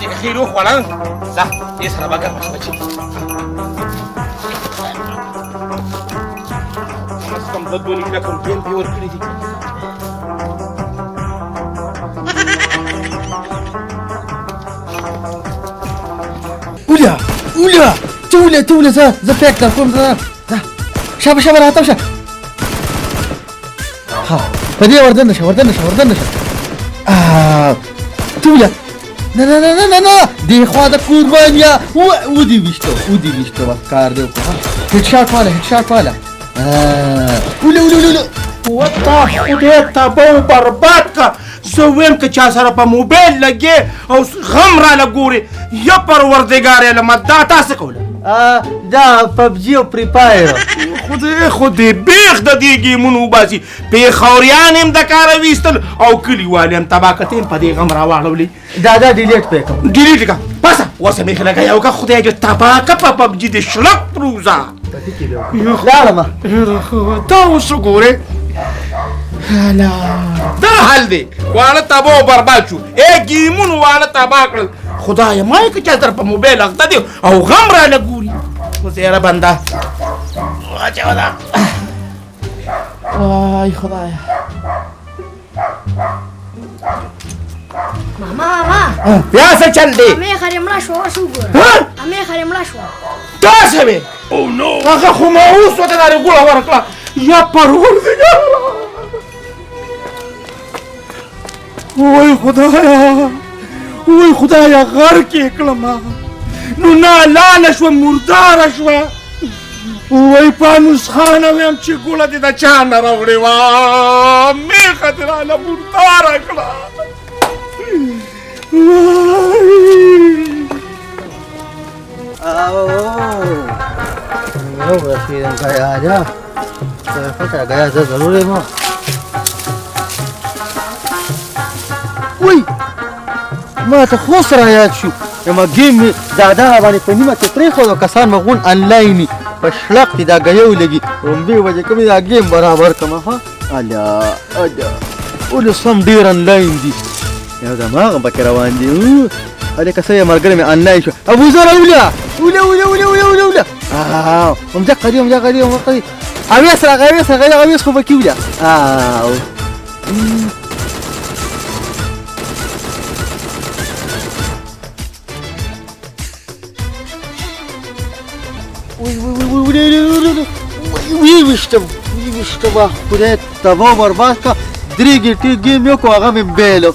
دې خیر وخوړل ځه دې سره به ګرمه شوه چې بس کم 2 لیټره کوم تېل دې ورکړي دي اوله توله زه فکر کوم زه شابه راته شه ها په دې وردن شه توله نه دې خوا د قربانیا ودی وشتو بس کار دی هیډ شاټ والا اوله وتا خدای تباہ برباد کا زه ویم که چا سره په موبایل لګې او غم راله ګورې یا پروردګار علمه دا تاسې کوله دا پبجي او پری فایر خدای بیخ د دې ګیمونو وباسي پېښوریان هم د کاره ویستل او کلیوال هم تباکتې هم په دې غم راواړولې دا ډیلیټ پې کوم ډیلیټ کا پسه اوسه مې لګیا یو که خدای جو تباکه په پبجي د شلک پروزه لاړمه دا اوس وګورې دا حل دی واړه تباه او برباد شو ګیمونو واړه تباه کړل خدایه ما یې که چا سره په موبایل اخته دی او غم راله ګوري اوس یاره بنده واچوه دا وای خدایه ماما بیا څه چل دی امې خرې مړه شوه اوس وګوره امې خرې مړه شوه داسې وې هغه خو ما اوس ورته دا ګوړه ورکړه یا پروردګار وای خدایا غر کې کړم نو نه لاله شوه مرداره شوه وای پانوس خانه ویم چې ګوله دې د چا نه راوړې وه میخه دې راله مرداره کړه رسیدم گیا پتا گیا ضرور ہے وای ما ته خو سره یاد شو یما گیم زاده باندې په نیمه کې پرې خو کسان مغون انلاین په شلق دا غيو لګي رومبي وجه کوم دا گیم برابر کما ها الا ول سم ډیر انلاین دي یو دا ما غو روان دي اله کسه مرګره مې انلاین شو ابو زر ولا مجقدي اويس رغا اويس خو بكيولا ويشتم خدای تبا برباد کا دريږي ټیږي مې کو هغه مې بیلو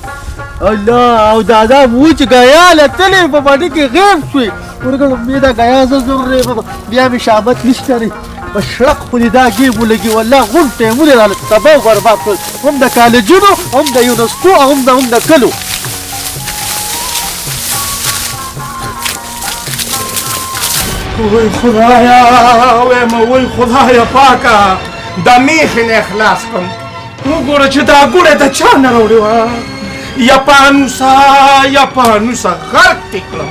الله او دادا موچ غیا لته په باندې کې غیب شوی ورګه مې دا غیا زړه بیا مې شابت نشته بشرق خو دا ګیب ولګي والله غونټه مولې را تبا برباد هم د کالجونو هم د یونسکو هم د کلو وای خدایا وای خدایا پاکه د میخې نه اخلاص کړم وګوره چې دا ګوړه د چا نه راوړې وه یا پانوسه غرق دې کړم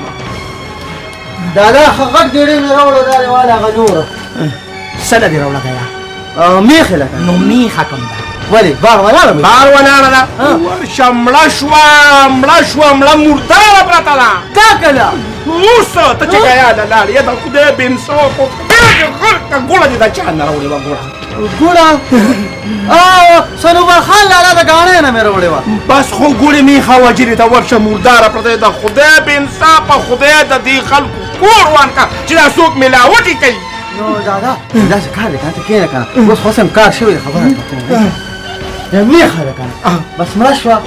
دادا غرق دې نه راوړه دا رواله هغه نوره څه نه دې راوړه گیا میخې لکه نو میخه کوم ده ولې بار ولاړه ده ورشه مړه شوه مرداره پرته ده تا کله اوس ته چې گیا له لاړې یا د خدای بېنصافو غرقه ګوړه دې د چا نه راوړې وه ګوړه سنوبر خان لالا د ګاڼې نه مې راوړې وه بس خو ګوړې میخه وجلې ته ورشه مرداره پرته د خدای بېنصافه خدای د دې خلکو کور وانکه چې دا څوک ملاوټې کوي نو دادا داسې کار دی که ته کښېنه که نه اوس خو سم کار شوی دی خبره یا میخه ده که نه بس مړه شوه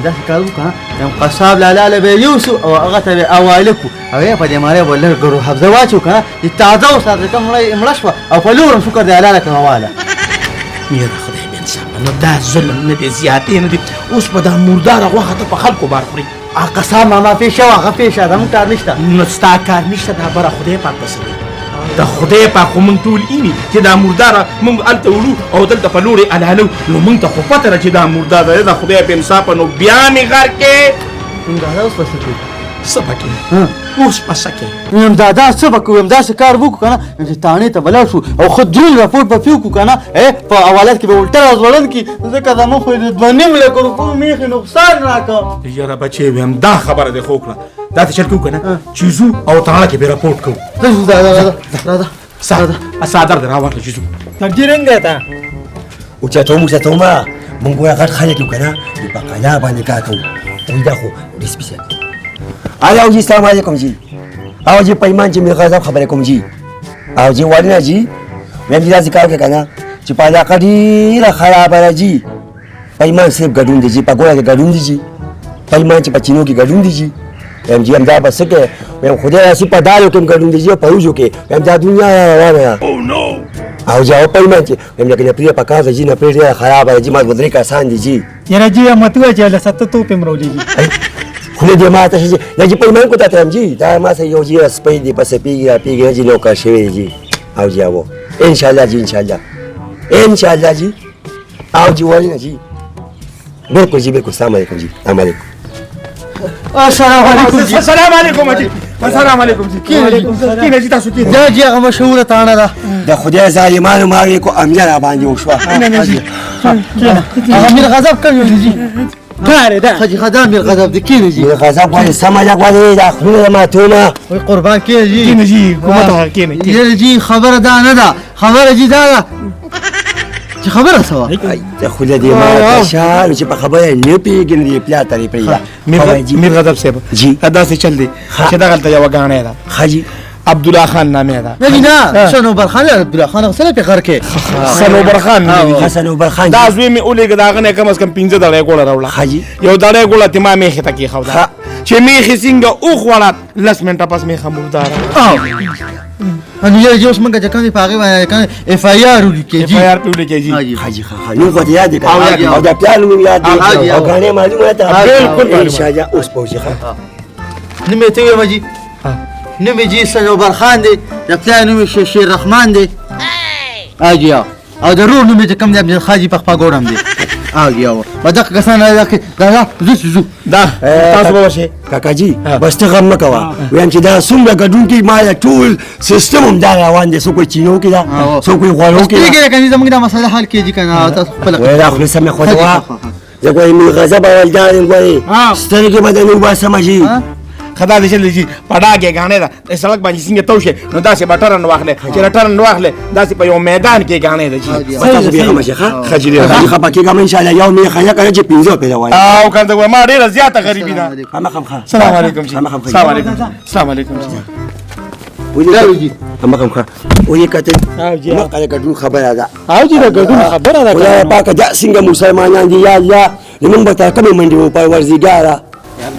داسې کار وکړو که نه یم قصاب لالا له به یوسو او هغه ته به اواله کړو او یا په دې مارې به لږ ګرو حفظه واچو که نه چې تازه وساته که مړه شوه او په لور هم شکر دی الله لکه هواله یاره خدای بېنصافه نو دا ظلم نه دی زیاتې نه دي اوس به دا مرداره غوښه ته په خلکو بار خوري قسم ماما پیښه وه هغه پیښه ده موږ کار نشته نو ستا کار نشته دا بره خدای پاک پسې دی د خدای پاک خو موږ ټول اینی چې دا مرداره موږ هلته وړو او دلته په لورې الالو نو موږ ته خو پته ده چې دا مرداره دی د خدای بېنصافه نو بیا مې غر کې دادا اوس پسې کوي څه پکې اوس پسه کې ویم دادا څه به کوو ویم داسې کار وکړو که نه چې تاڼې ته به لاړ شو او ښه دروند راپورټ به پرې وکړو که نه په حوالات کې به الټه راځوړل کړي ځکه زموږ خو د 2.5 لکه روپو میخې نقصان راکړه یاره بچې ویم دا خبره دې خو کړه دا ته چل کوو که نه چې ځو او تاڼه کې به راپورټ کوو څادر دې راواخله چې ځو تقدیر څنګه تا اوچتوما مونږ وایو غټ خلک یو که نه په قلا باندې کار کوو وایي دا خو ریسپي صاحب الو جی السلام علیکم جی او جی پیمان چې میر غضب خبرې کوم جی او جی وړنه جی ویم چې داسې کار وکړه که نه چې په علاقه ډېره خرابه ده جی پیمان صرف ګډون دی جی په ګوړه کې ګډون دی جی پیمان چې په چینو کې ګډون دی جی ویم جی همدا به څه کوې ویم خدای راسي په دالو کې هم ګډون دی جی او په وریجو کې ویم دا دنیا روانه ده او جی او پیمان چې ویم لکه نپرې په کار ده جي نپرې ډېره خرابه ده جي ما 2-3 کسان دي جي یاره جی مت وای چې له 7 توپ هم راولېږي خله دې ما ته شي دا جي پیمان کو ته تم جي دا ما سه یو جي سپې دې پس پیږي جي نو کا شوی جي او جي او ان شاء الله جي ان شاء الله جي او جي ولنه جي بالکل جي بالکل السلام علیکم جي السلام علیکم السلام علیکم جی السلام علیکم جی السلام علیکم جی کینه جی تاسو کینه دا جی هغه مشهوره تاڼه ده د خدای ظالمانو ماوي کو امجا را باندې وشوه هغه میر غضب کوي جی کار ده حاجی خدام میر غضب د کینه جی میر غضب باندې سمجا غواړي دا خو ما ته وای قربان کې جی کینه جی کومه کینه یره جی خبره دا نه ده خبره جی دا ده چې خبره سوا ته خدای دې ما شال چې په خبره نه پیګن دی پلا ترې پریا میر غضب صاحب جی دا څه چل دی چې دا غلطه یو غاڼه ده خاجي عبد الله خان نامه ده نه شنوبر خان عبد الله خان سره په غر کې سنوبر خان حسن وبر خان دا زوی می اولګه دا غنه کم از کم 15 دړې ګوله راوړه خاجي یو دړې ګوله ته ما میخه تکي خو دا چې میخه څنګه او خوړه لس منټه پس میخه مردار ان یې جوس منګه چې کوم پاغي باندې کوم اف آی آر ولیکي جی فایار په لیکي جی خاجي نو غوډه یاد کړه او دا پیال مې یاد دي او غانه معلومه ته بالکل ان شاء الله اوس پوجي نمې ته یم جی نمې جی سنوبر خان دی د پلان نوم شیر رحمان دی اجیا او ضرور نمې چې کوم دی عبد الخاجي په پاګورم دی اجیا بدق کسان راځي دا زو دا تاسو به شي کاکا جی بس ته غم مکوا ویم چې دا څومره ګډون کې ما ټول سیستم هم دا روان دي سو کوئی چینو کې دا سو کوئی غوړو کې دا کني زموږ دا مسله حل کیږي کنه تاسو خپل وای دا خو سمه خو دا زه کوئی من غضب اول جان کوئی سترګې بدنو با سمجي خدا دې چل جی پډاګه غاڼه دا سړک باندې څنګه توشه نو داسې بټرن واخله چې ټرن واخله داسې په یو میدان کې غاڼه ده جی تاسو به هم شي خجری خپه کې کوم ان شاء الله یو می خیا کنه چې 15 پیدا وای او کنده ما ډیره زیاته غریبی ده هم السلام علیکم جی السلام علیکم السلام علیکم وی هم وی کته ما کله ګډون خبره ده او جی دا ګډون خبره ده ولا پاک دا څنګه مسلمانان دي یا الله لمن به تا کوم منډي و په ورزيګارا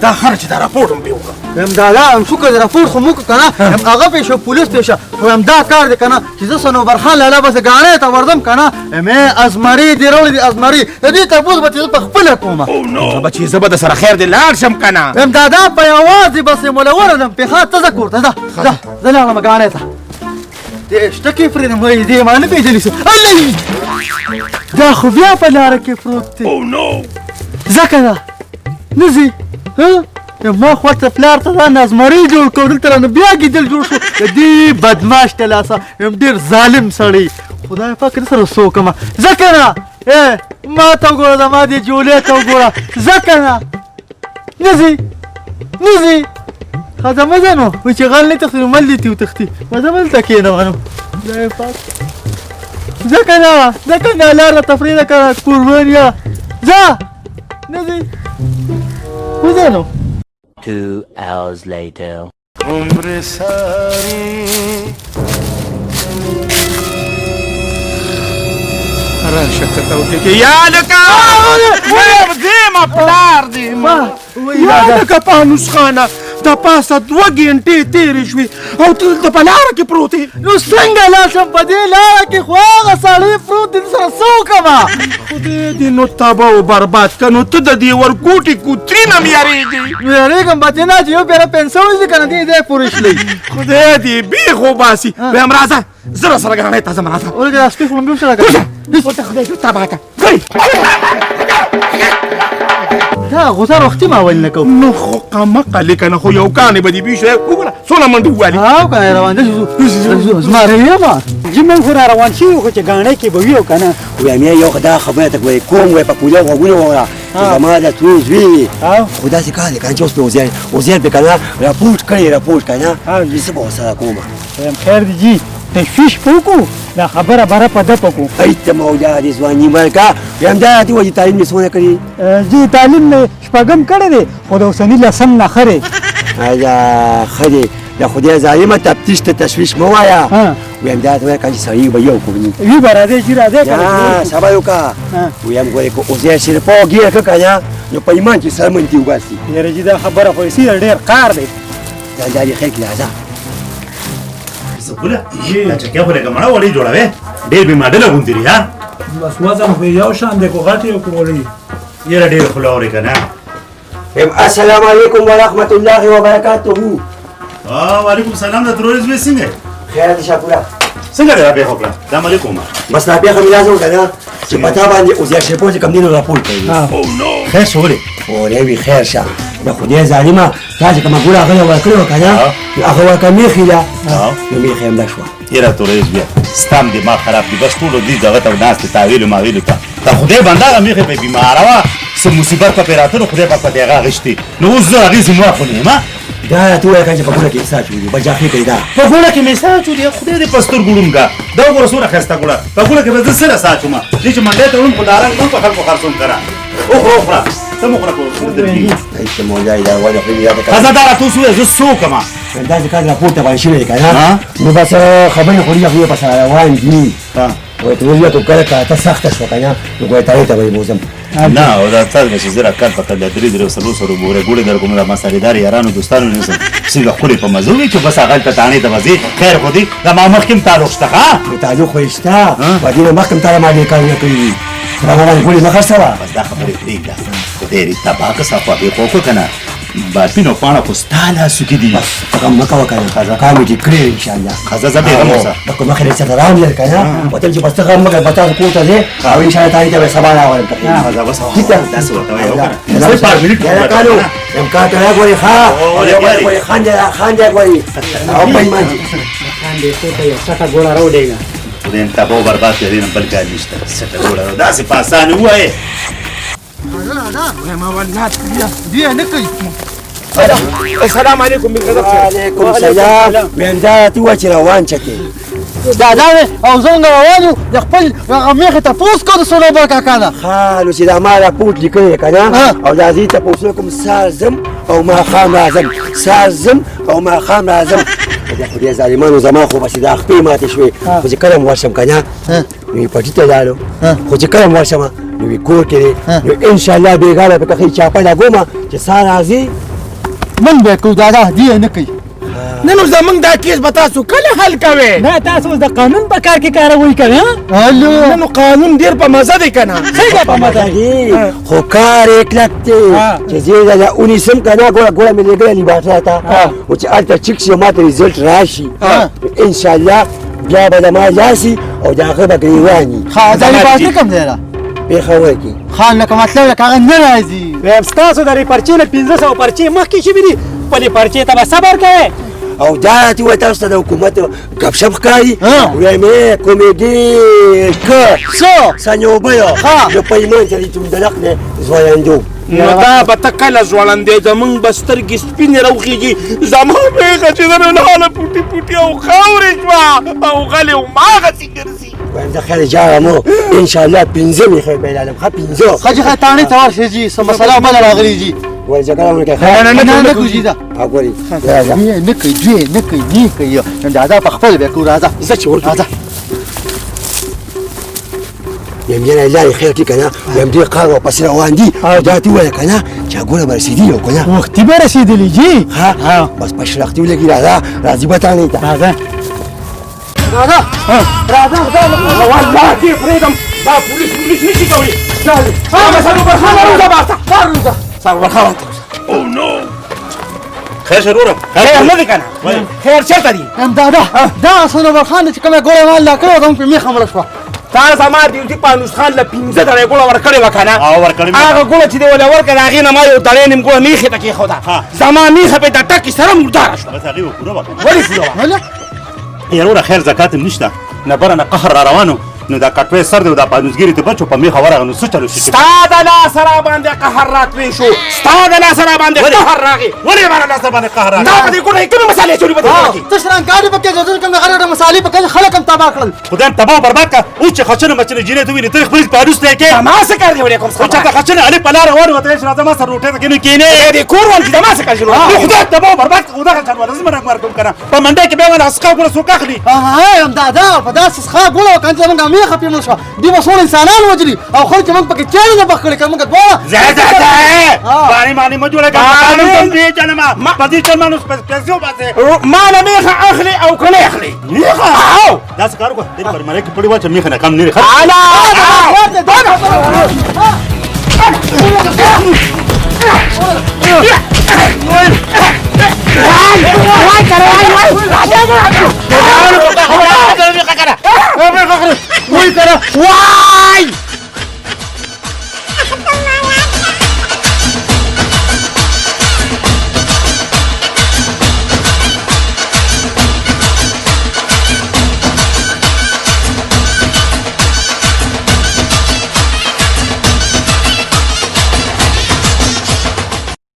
دا خرج دا راپورټ هم پیوکا هم دا هم شو کړه راپور خو موږ کنه هم هغه په شو پولیس ته خو هم دا کار دی کنه چې زه سنوبر خان لاله بس غاڼه ته وردم کنه مې ازمری دی رول دی ازمری دې تربوز به په خپل کومه او نو بچي زبده سره خیر دی لاړ شم کنه هم دا په आवाज بس مولور دم په خاطر تذکر ته دا زه لاله غاڼه ته دې شتکي فرین مې دې ما نه پیژنې الله دا خو بیا په لار کې پروت دی او نو ځکه نزي ها ما خواته پلار ته دا نازمري جوړ کړ دلته نو بیا کېدل جوړ شو دې بدمعاش تلاسه هم ډېر ظالم سړی خدای پاک دې سره څوک ما ځکه نه ما ته وګوره زما دې جولې ته وګوره ځکه نه نزي خزه مزه نو و چې غل نه تختی مل دې تیو تختی مزه ملته کېنه وانو خدای پاک ځکه نه لاره تفریح کړه قربانیا ځه نزي وزنو 2 hours later. عمر ساری راشه کته کې یا لکه وې دې ما پلار دې ما یا لکه پانوس خانه د پاسه 2 غنټې تیرې شوې او ته د پلار کې پروت نو څنګه لاسم په دې لاره کې خو هغه سړی پروت دی سره څه وکړمه خدای دې نو تباه او برباد کنو ته د دې ورکوټي کوتري نه یارېږي یارېږم به دې نه چې یو پیره پنسل وځي که نه دې دی پورې شلی خدای دې بېخ وباسي ویم راځه زه سره ګرانۍ ته ځم راځه ولې دا سپي خو مې وشله که ورته خدای دې تباه کړه دا دادا غوسه وختي ما ول نکو نو خو قمقه لیکنه خو یو کانې به دې بیشو وګوره څونه منډې ووالي او کنه روان دي زما ریما چې موږ خو را روان شو خو چې غاڼې کې به ویو کنه ویم یو خدا خبره ته کوي کوم وای په پوله غوونه وره زما د تو زوی خدا سي کار کنه چې اوس په اوزیان په کنه راپورټ کنه یې څه به سره کومه خیر دی جی تشویش پوکو دا خبره بره په ده پکو ایت مولا دې ځواني مرګه یم دا دې وایي تعلیم یې څونه کړی جی تعلیم مې شپږم کړی دی خو د اوسني لسم نه خره ایا خدي د خدای ظالمه تفتیش ته تشویش مو وایا ویم دا ته کله سړی به یو کوي وی بره دې چې را دې یا سبا یو کا ویم ګورې کو اوزیا شي په ګیر کنه نو په ایمان کې سرمن دی وګاسي یره جی دا خبره خو سي ډېر کار دی دا دې خیر کې راځه سکوله دا چکه خو لکه مړه وړي جوړوي ډېر به ماډل غونډې لري ها بس وزن خو یو شان دی کو غټي او کوړی یره ډېر خلاوري کنه السلام علیکم ورحمت الله وبرکاته وعلیکم السلام د تروريزم څنګه خیر دې شکر څنګه دا به خپل السلام علیکم بس لا بیا خو لازم کنه چې پتا باندې اوزیا شي په کوم دینو راپور کوي او نو خیر شوري اورې وی خیر شه د خدای ظالمه تا چې کوم ګوره غل ورکړو کنه هغه ورکمې خیلا نو می خیم دا شو یره تروريزم ستام دي ما خراب دي بس ټول دې دغه ته ناس ته تعویل ما ویل تا دا خدای بنده میخه په بیمار وا سم مصیبت په پیراتو خدای په دغه غشتي نو زه هغه زمو خو نه ما دا ته وای کنه په ګوره کې ساتو دي بجاخي پیدا په ګوره کې میساج دی خدای دې پستر ګورمګه دا ګوره سره خسته ګوره په ګوره کې به سره ساتم چې منډه ته ون خداران نو په خلکو خرڅون کرا او خو سمو خو کو دې ایت مولا دا وای خو یاد کا خزه دا تاسو زه سو کما دا ځکه راپورته باندې شوی کنه نو بس خبرې خو یې په سره روان دي وای ته یو ته کله ته سخت شو کنه نو وای ته ته وای موزم نه او دا تاسو چې زرا کار پکړه د درې درو سره ګوره در کوم ما سره دار یارانو دوستانو نه سم خوري په مزوي چې بس هغه ته تانی ته وځي خیر خو دې دا ما مخکم تعلق شته ها تعلق خو شته باندې مخکم تعالی ما دې کار نه کوي دا ما ګولې نه خسته بس دا خبرې پرې دا خدای دې تباک صفه به کو کنه با پینو پانا کو ستاله سکی دی هغه مکه وکړه خزه کامې دې کړې ان شاء الله خزه زبې غموسه دا کومه خیر څه راو لر کنه وته چې بس هغه مکه بتا کوته دې او ان شاء الله تعالی ته سبا راوړم خزه بس دا څه وته یو کنه زه 5 منټ یا کالو ام کا ته غوړي ښا غوړي خانجه غوړي او په مانجي خاندې کوته یو څټه ګوړه راوډېګا خدای ته به برباد کړي نه بل کار نشته څه ګوره دا څه پاسان وای ما ولات دی نه کوي السلام علیکم وعلیکم السلام وین دا تو چې روان چته دادا او څنګه روانو د خپل میخه ته پوس کو سره با کاکا دا خالو چې دا ما راپورټ لیکلی کنه او دا زی ته پوسو کوم سازم او ما خام اعظم سازم او ما خام اعظم دا خدای ظالمانو زما خو بس دا خپې ماته شوي خو چې کله ورشم کنه نو پټی ته لاړو خو چې کله ورشم نو کور کې نو ان شاء الله بیګاله په کخې چاپه دا ګوما چې سار راځي من به کو دادا دی نه کوي نن نو زمونږ دا کیس به تاسو کله حل کوئ دا تاسو د قانون په کار کې کاروي کوي نن نو قانون ډېر په مزه دی کنه څنګه په مزه دی خو کار یې کلک دی چې زه دا اونیسم کنه ګوره مې لګېدلې باټه ته او چې هلته چیک شي ماته ریزلټ راشي ان شاء الله بیا به ما لاسي او دا هغه به ګریواني خاطر باندې کوم دی پېښور کې خان لکه مطلب لکه هغه نه راځي ویم ستاسو د پرچې نه 1500 پرچې مخکې شوي دي په دې پرچې ته به صبر کوئ او دا ته وایي تاسو ته د حکومت ګپ شپ ښکاري وایم کمیډي که سنیوبیو د پیمان چې ریتون دلق نه زویندو نو دا به ته کله ځوړندې زمونږ به سترګې سپینې راوخېږي زما پېښه چې د نن حاله پوټي پوټي او خاورې شوه او غلې او ماغسې ګرځي وایم د خیر جاره مو ان شاء الله 15 مې خیر بیلالم ښه 15 خجی خطانې ته ورشي جی سم مسله مله راغلی جی وای ځکه مونږ کې نه کوي دا اګوري نه کوي نه کوي دادا په خپل به کو راځه زه چې ورته راځه یم جنا الله خیر کی کنه یم دې قار او پس روان دي دا تی وای کنه چې ګوره برسیدي یو کنه وخت به رسیدلی جی ها بس پښلختي ولګی راځي به تانه ته راځه والله کې پرېږدم دا پولیس نشي کوي هغه سرور خان راوځه باسه سرور خان او نو خیر شروع خیر نه دي کنه خیر چرته دي دادا دا سنور خان چې کومه ګوره مال لا کړو کوم په میخه مړ شو تا زما د یوسف پانوس خان له 15 دړې ګوله ورکړې وه که نه ورکړې مې هغه ګوله چې دی ولې ورکړه د هغې نه ما یو دړې نیم ګوله میخې ته کېښوده زما میخه پې د ټکې سره مرداره شوه بس هغې به پوره وکړه ولې پوره وه یاروره خیر زکات هم نشته نه بره نه قهر را روانو نو دا کټوی سر دی او دا پانوسګیري ته بچو په میخه ورغه نو څه چلو شي ستا د لاس را باندې قهر راتوی شو ستا د لاس را باندې قهر راغی ولې ما لاس باندې قهر راغی دا په دې ګوډه کومې مسالې چورې په دې ګوډه کې ته شرنګارې پکې ګرځول کوم غره مسالې پکې خلک هم تباه کړل خدای تباہ برباد کا او چې خچنه مچنه جینې ته ویني ته خپل پانوس ته کې ما څه کار دی ولې کوم او چې ته خچنه علي په لار ور وته چې راځه ما سره روټه ته کې نه کینې دې کور ول چې ما څه کار شروع خدای تباہ برباد او دا خچن ورځ مرګ مرګ کنه په منډه کې به ولا اسقا ګره سو کاخلي هم دا په داسې ښه ګوله وکړه چې موږ میخه پیمل شوه دوی به ټول انسانان وجلي او خلک موږ پکې چاړه نه بخ کړي که موږ دواړه باندې باندې مجو لګا قانون دې جنما په دې چل مانوس پیسې وباسه ما نه میخه اخلي او کنه اخلي میخه او دا څه کار کو دې پر مړی کې پړې واچ میخه نه کم نه خلاص وای